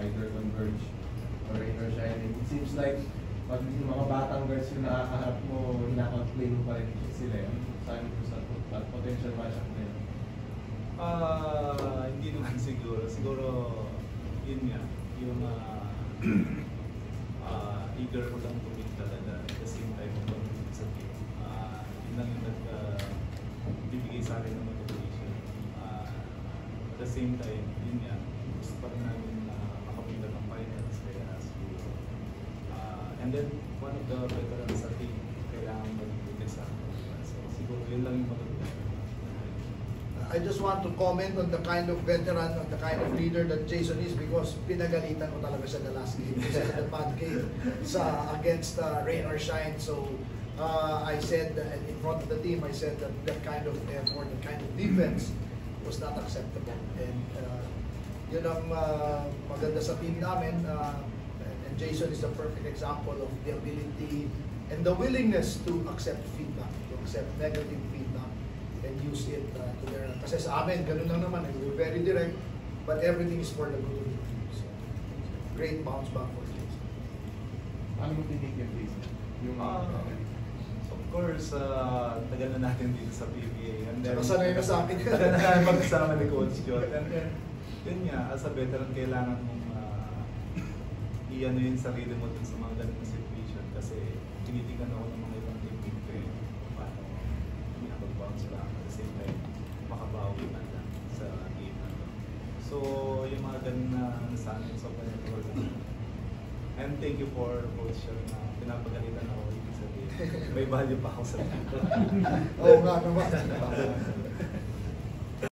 either Converge or Rain or Shine. And it seems like pag yung mga batang guards yung nakakaharap mo, hina-outplay mo pa rin sila. Saan mo sa potential matchup na yun? Hindi naman siguro. Siguro, yun nga, yung eager ko lang tumit talaga. At the same time, mag-compete sa team. Yun lang yung bibigay sa akin ng motivation. At the same time, yun nga, gusto pa rin namin makapunta ng finals. Kaya siguro. And then, one of the veterans sa team, kailangan mag-ibigay sa akin. So, siguro yun lang yung motivation. I just want to comment on the kind of veteran, on the kind of leader that Jason is, because pinagalitan ko talaga siya the last game, the bad game against Rain or Shine. So I said in front of the team, I said that that kind of effort, that kind of defense was not acceptable. And yun ang maganda sa team namin. And Jason is the perfect example of the ability and the willingness to accept feedback, to accept negative feedback, and use it to their... Kasi sa amin, ganun lang naman. We're very direct, but everything is for the good of the team. So, great bounce back for Jason. Paano mo tinigil, Jason? Of course, tagal na natin dito sa PBA. And then, sanay na sa akin. Tagal na natin magkasama ni Coach Jot. And then, yun nga, as a veteran, kailangan mong i-ano yung sarili mo dun sa mga ganun situation. Kasi tinitingnan ako ng mga ibang teammate ko yun. Paano mag-bounce back at the same time makabawi man lang sa game na to. So, yung mga ganun na nasanay sa panitol. And thank you for Coach Jot na pinapagalitan ako ibig sabihin. May value pa ako sa team. Oo nga naman.